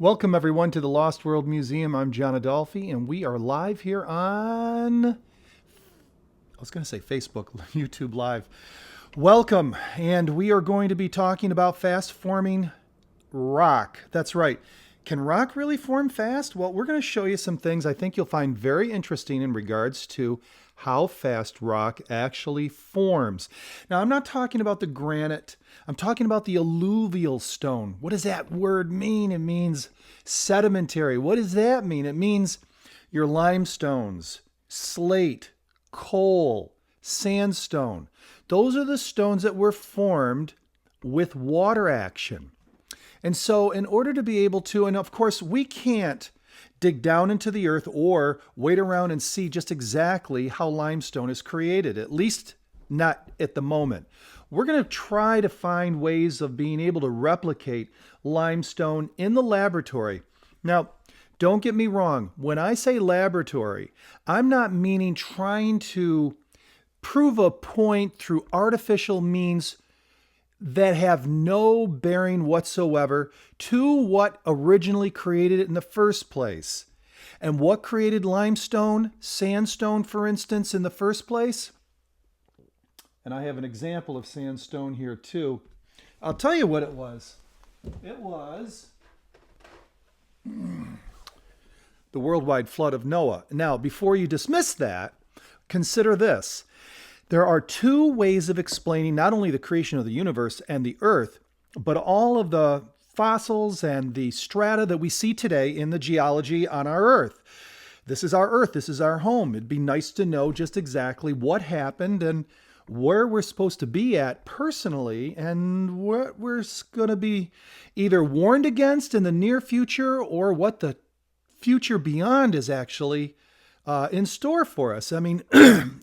Welcome, everyone, to the Lost World Museum. I'm John Adolfi, and we are live here on, I was going to say Facebook, YouTube Live. Welcome, and we are going to be talking about fast-forming rock. That's right. Can rock really form fast? Well, we're going to show you some things I think you'll find very interesting in regards to how fast rock actually forms. Now, I'm not talking about the granite. I'm talking about the alluvial stone. What does that word mean? It means sedimentary. What does that mean? It means your limestones, slate, coal, sandstone. Those are the stones that were formed with water action. And so in order to be able to, and of course we can't dig down into the earth or wait around and see just exactly how limestone is created, at least not at the moment. We're going to try to find ways of being able to replicate limestone in the laboratory. Now, don't get me wrong. When I say laboratory, I'm not meaning trying to prove a point through artificial means that have no bearing whatsoever to what originally created it in the first place. And what created limestone, sandstone, for instance, in the first place? And I have an example of sandstone here too. I'll tell you what it was. It was the worldwide flood of Noah. Now, before you dismiss that, consider this. There are two ways of explaining not only the creation of the universe and the earth, but all of the fossils and the strata that we see today in the geology on our earth. This is our earth. This is our home. It'd be nice to know just exactly what happened and where we're supposed to be at personally and what we're going to be either warned against in the near future or what the future beyond is actually in store for us. I mean,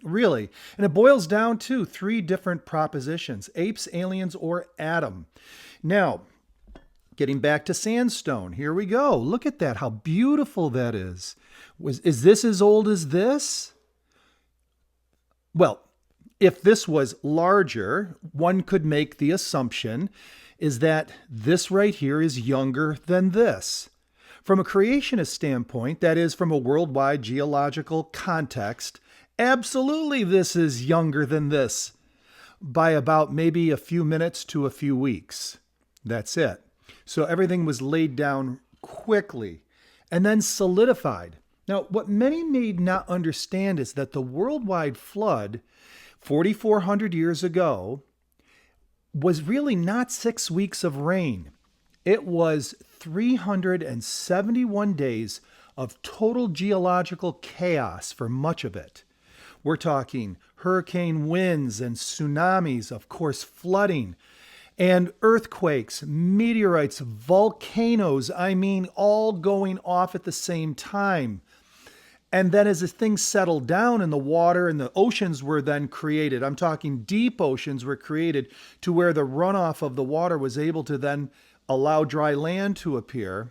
really. And it boils down to three different propositions: apes, aliens, or Adam. Now, getting back to sandstone, here we go. Look at that, how beautiful that is. Is this as old as this? Well, if this was larger, one could make the assumption is that this right here is younger than this. From a creationist standpoint, that is, from a worldwide geological context, absolutely this is younger than this by about maybe a few minutes to a few weeks. That's it. So everything was laid down quickly and then solidified. Now, what many may not understand is that the worldwide flood 4,400 years ago was really not 6 weeks of rain. It was 371 days of total geological chaos for much of it. We're talking hurricane winds and tsunamis, of course, flooding, and earthquakes, meteorites, volcanoes, all going off at the same time. And then as the things settled down and the water and the oceans were then created, I'm talking deep oceans were created to where the runoff of the water was able to then allow dry land to appear,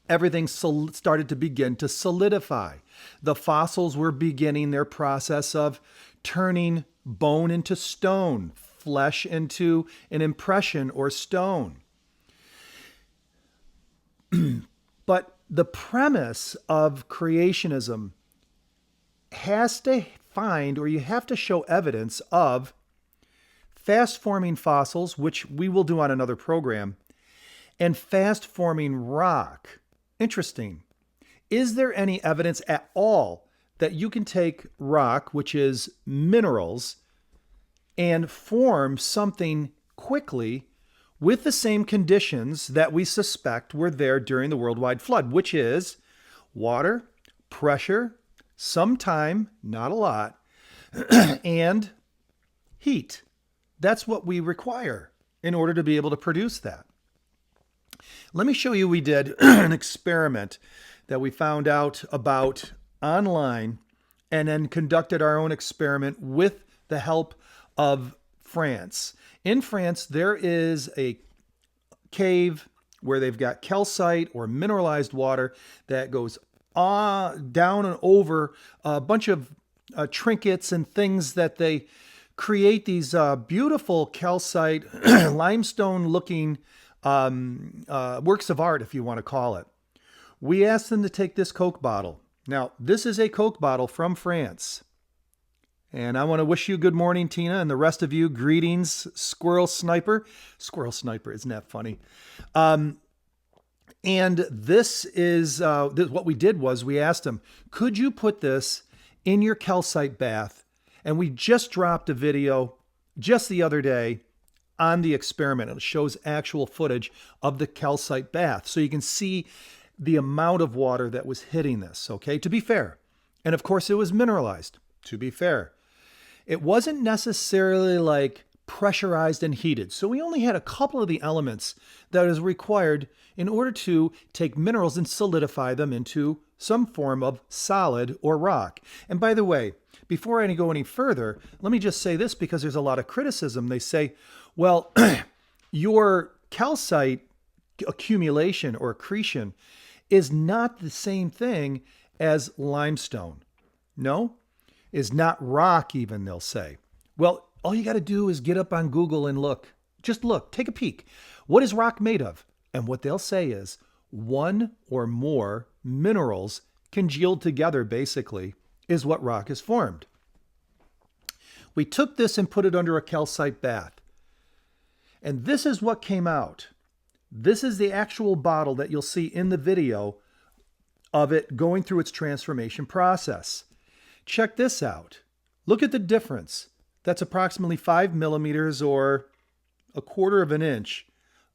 everything started to begin to solidify. The fossils were beginning their process of turning bone into stone, flesh into an impression or stone. But the premise of creationism has to find, or you have to show evidence of fast-forming fossils, which we will do on another program, and fast-forming rock. Interesting. Is there any evidence at all that you can take rock, which is minerals, and form something quickly with the same conditions that we suspect were there during the worldwide flood, which is water, pressure, some time, not a lot, and heat? That's what we require in order to be able to produce that. Let me show you, we did an experiment that we found out about online and then conducted our own experiment with the help of France. In France, there is a cave where they've got calcite or mineralized water that goes down and over a bunch of trinkets and things that they create these beautiful calcite, limestone looking works of art, if you want to call it. We asked them to take this Coke bottle. Now, this is a Coke bottle from France. And I want to wish you good morning, Tina, and the rest of you, greetings, Squirrel Sniper. Squirrel Sniper, isn't that funny? And this is what we did was we asked them, could you put this in your calcite bath? And we just dropped a video just the other day on the experiment. It shows actual footage of the calcite bath. So you can see the amount of water that was hitting this, okay, to be fair. And of course, it was mineralized, to be fair. It wasn't necessarily like pressurized and heated. So we only had a couple of the elements that is required in order to take minerals and solidify them into some form of solid or rock. And by the way, before I go any further, let me just say this because there's a lot of criticism. They say, well, your calcite accumulation or accretion is not the same thing as limestone. No, is not rock even, they'll say. Well, all you got to do is get up on Google and look. Just look, take a peek. What is rock made of? And what they'll say is one or more minerals congealed together, basically, is what rock is formed. We took this and put it under a calcite bath. And this is what came out. This is the actual bottle that you'll see in the video of it going through its transformation process. Check this out. Look at the difference. That's approximately 5 millimeters or a quarter of an inch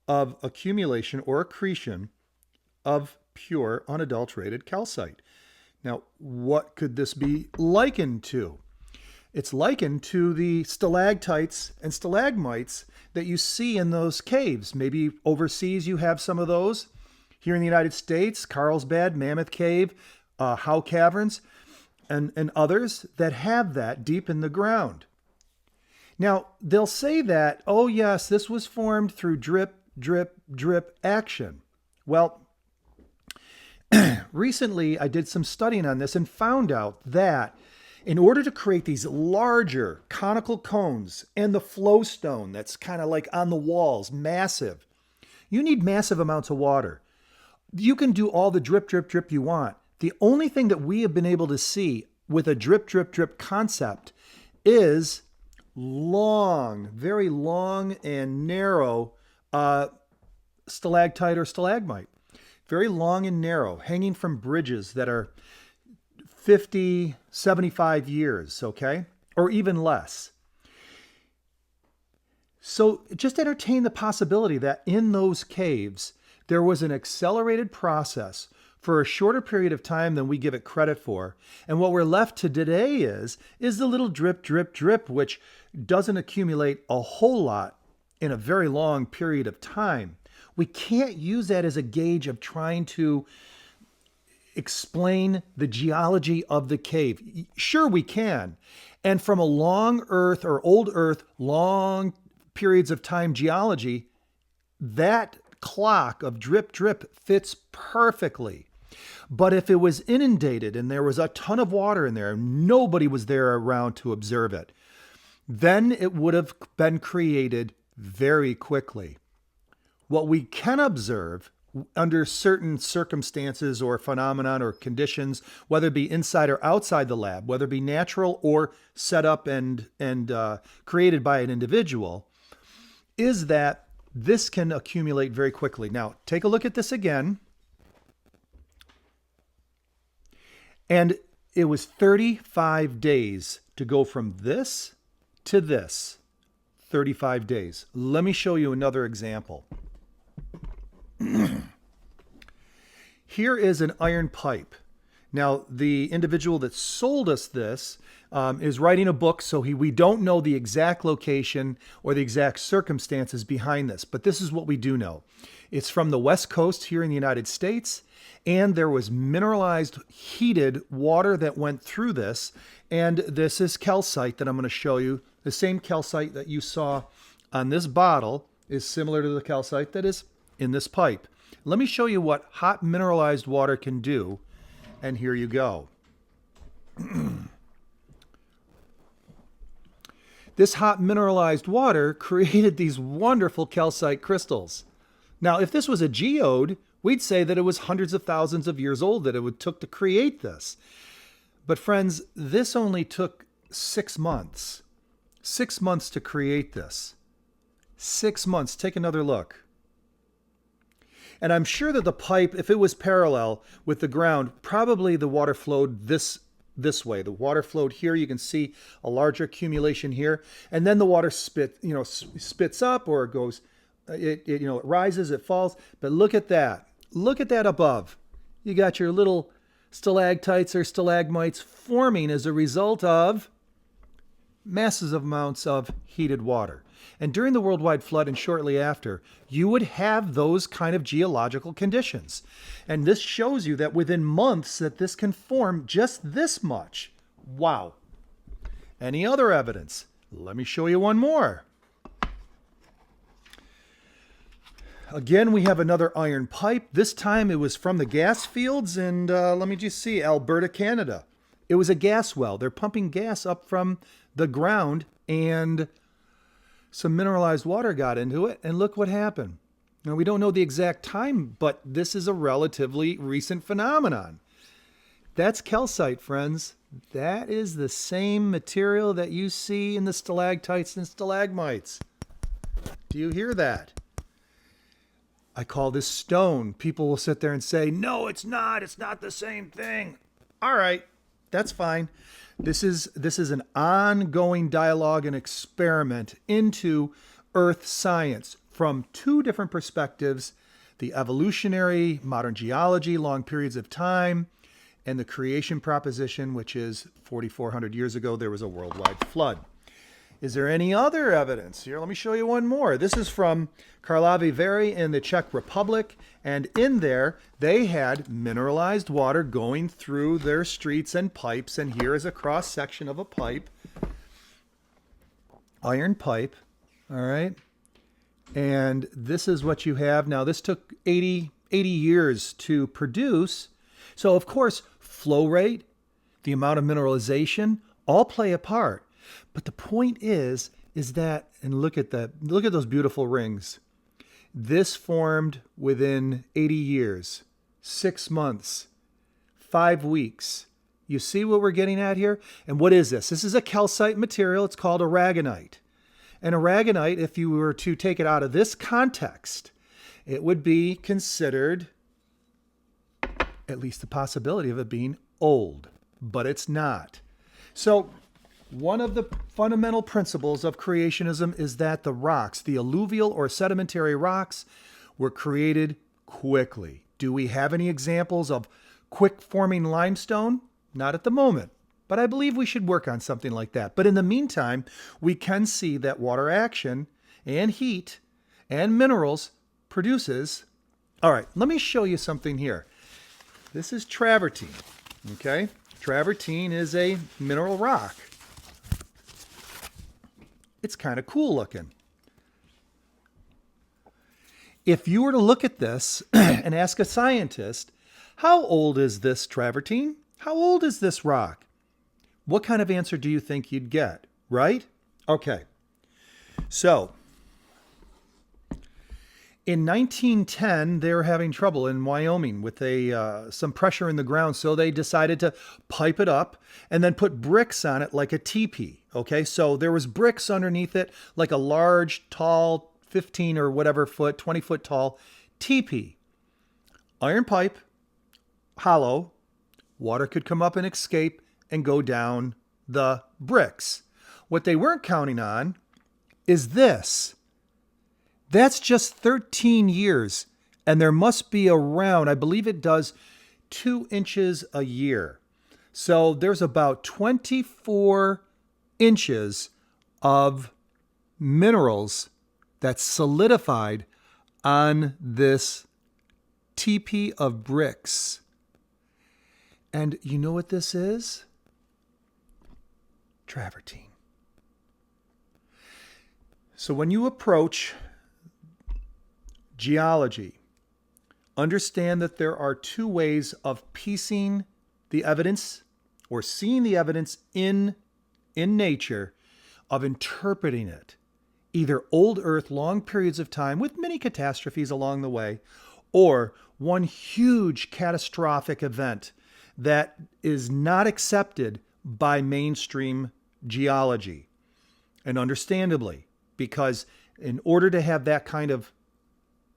of accumulation or accretion of pure unadulterated calcite. Now, what could this be likened to? It's likened to the stalactites and stalagmites that you see in those caves. Maybe overseas you have some of those. Here in the United States, Carlsbad, Mammoth Cave, Howe Caverns, and others that have that deep in the ground. Now, they'll say that, oh yes, this was formed through drip, drip, drip action. Well, recently I did some studying on this and found out that in order to create these larger conical cones and the flow stone that's kind of like on the walls, massive, you need massive amounts of water. You can do all the drip, drip, drip you want. The only thing that we have been able to see with a drip, drip, drip concept is long, very long and narrow stalactite or stalagmite. Very long and narrow, hanging from bridges that are 50, 75 years, okay? Or even less. So just entertain the possibility that in those caves, there was an accelerated process for a shorter period of time than we give it credit for. And what we're left to today is the little drip, drip, drip, which doesn't accumulate a whole lot in a very long period of time. We can't use that as a gauge of trying to explain the geology of the cave. Sure, we can. And from a long Earth or old Earth, long periods of time geology, that clock of drip, drip fits perfectly. But if it was inundated and there was a ton of water in there, nobody was there around to observe it, then it would have been created very quickly. What we can observe under certain circumstances or phenomenon or conditions, whether it be inside or outside the lab, whether it be natural or set up and created by an individual, is that this can accumulate very quickly. Now, take a look at this again. And it was 35 days to go from this to this. 35 days. Let me show you another example. Here is an iron pipe. Now, the individual that sold us this is writing a book, so we don't know the exact location or the exact circumstances behind this, but this is what we do know. It's from the West Coast here in the United States, and there was mineralized, heated water that went through this, and this is calcite that I'm going to show you. The same calcite that you saw on this bottle is similar to the calcite that is in this pipe. Let me show you what hot mineralized water can do, and here you go. This hot mineralized water created these wonderful calcite crystals. Now, if this was a geode, we'd say that it was hundreds of thousands of years old that it would took to create this. But friends, this only took 6 months. 6 months to create this. 6 months. Take another look. And I'm sure that the pipe, if it was parallel with the ground, probably the water flowed this way. The water flowed here. You can see a larger accumulation here. And then the water spits up, or it goes, it rises, it falls. But look at that. Look at that above. You got your little stalactites or stalagmites forming as a result of massive amounts of heated water. And during the worldwide flood and shortly after, you would have those kind of geological conditions. And this shows you that within months that this can form just this much. Wow. Any other evidence? Let me show you one more. Again, we have another iron pipe. This time it was from the gas fields in, let me just see, Alberta, Canada. It was a gas well. They're pumping gas up from the ground, and some mineralized water got into it, and look what happened. Now, we don't know the exact time, but this is a relatively recent phenomenon. That's calcite, friends. That is the same material that you see in the stalactites and stalagmites. Do you hear that? I call this stone. People will sit there and say, no, it's not. It's not the same thing. All right, that's fine. This is an ongoing dialogue and experiment into earth science from two different perspectives: the evolutionary, modern geology, long periods of time, and the creation proposition, which is 4,400 years ago, there was a worldwide flood. Is there any other evidence? Here, let me show you one more. This is from Karlovy Vary in the Czech Republic, and in there, they had mineralized water going through their streets and pipes, and here is a cross-section of a pipe, iron pipe, all right? And this is what you have. Now, this took 80 years to produce, so of course, flow rate, the amount of mineralization, all play a part. But the point is that, and look at those beautiful rings. This formed within 80 years, 6 months, 5 weeks. You see what we're getting at here? And what is this? This is a calcite material. It's called aragonite. And aragonite, if you were to take it out of this context, it would be considered at least the possibility of it being old, but it's not. So one of the fundamental principles of creationism is that the rocks, the alluvial or sedimentary rocks, were created quickly. Do we have any examples of quick forming limestone? Not at the moment, but I believe we should work on something like that. But in the meantime, we can see that water action and heat and minerals produces. All right, let me show you something here. This is travertine, okay? Travertine is a mineral rock. It's kind of cool looking. If you were to look at this and ask a scientist, how old is this travertine? How old is this rock? What kind of answer do you think you'd get, right? Okay. So, in 1910, they were having trouble in Wyoming with some pressure in the ground, so they decided to pipe it up and then put bricks on it like a teepee. Okay, so there was bricks underneath it, like a large, tall, 15 or whatever foot, 20 foot tall teepee. Iron pipe, hollow, water could come up and escape and go down the bricks. What they weren't counting on is this. That's just 13 years, and there must be around, I believe it does, 2 inches a year. So there's about 24 inches of minerals that's solidified on this teepee of bricks. And you know what this is? Travertine. So when you approach geology, understand that there are two ways of piecing the evidence or seeing the evidence in nature, of interpreting it. either old Earth, long periods of time with many catastrophes along the way, or one huge catastrophic event that is not accepted by mainstream geology. And understandably, because in order to have that kind of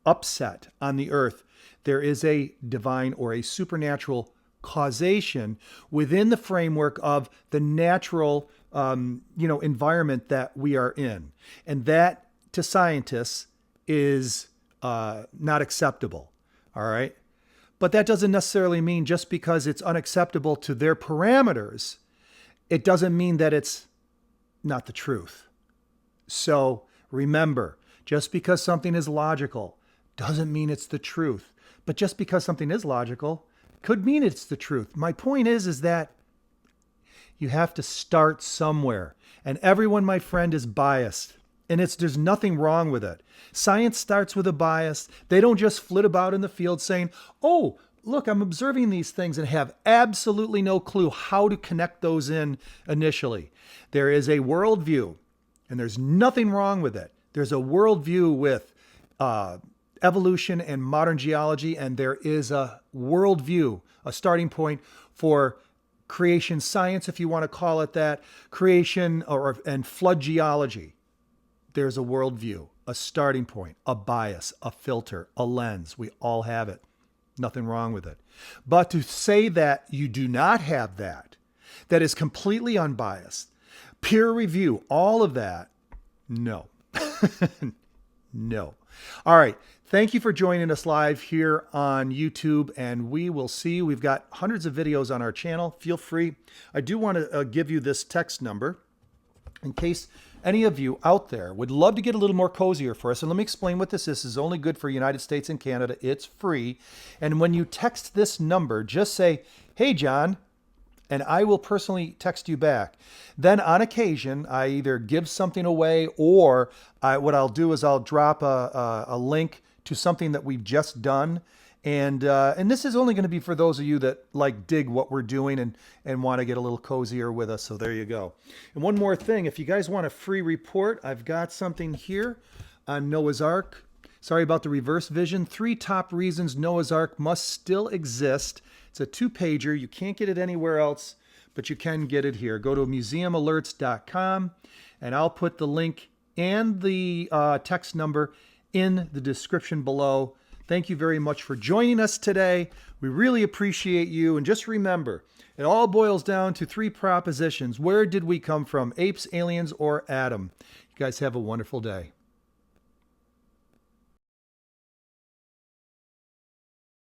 upset on the Earth, there is a divine or a supernatural causation within the framework of the natural environment that we are in. And that, to scientists, is not acceptable. All right? But that doesn't necessarily mean just because it's unacceptable to their parameters, it doesn't mean that it's not the truth. So remember, just because something is logical doesn't mean it's the truth. But just because something is logical could mean it's the truth. My point is that you have to start somewhere. And everyone, my friend, is biased. And there's nothing wrong with it. Science starts with a bias. They don't just flit about in the field saying, oh, look, I'm observing these things, and have absolutely no clue how to connect those in initially. There is a worldview, and there's nothing wrong with it. There's a worldview with evolution and modern geology, and there is a worldview, a starting point for creation science, if you want to call it that, creation and flood geology. There's a worldview, a starting point, a bias, a filter, a lens. We all have it. Nothing wrong with it. But to say that you do not have that is completely unbiased, peer review, all of that, no. No. All right. Thank you for joining us live here on YouTube, and we will see you. We've got hundreds of videos on our channel. Feel free. I do want to give you this text number in case any of you out there would love to get a little more cozier for us. And let me explain what this is. This is only good for United States and Canada. It's free. And when you text this number, just say, hey, John, and I will personally text you back. Then on occasion, I either give something away, or what I'll do is I'll drop a link to something that we've just done. And this is only going to be for those of you that like dig what we're doing and want to get a little cozier with us. So there you go. And one more thing, if you guys want a free report, I've got something here on Noah's Ark. Sorry about the reverse vision. 3 top reasons Noah's Ark must still exist. It's a 2-pager. You can't get it anywhere else, but you can get it here. Go to museumalerts.com, and I'll put the link and the text number in the description below. Thank you very much for joining us today. We really appreciate you. And just remember, it all boils down to 3 propositions. Where did we come from? Apes, aliens, or Adam? You guys have a wonderful day.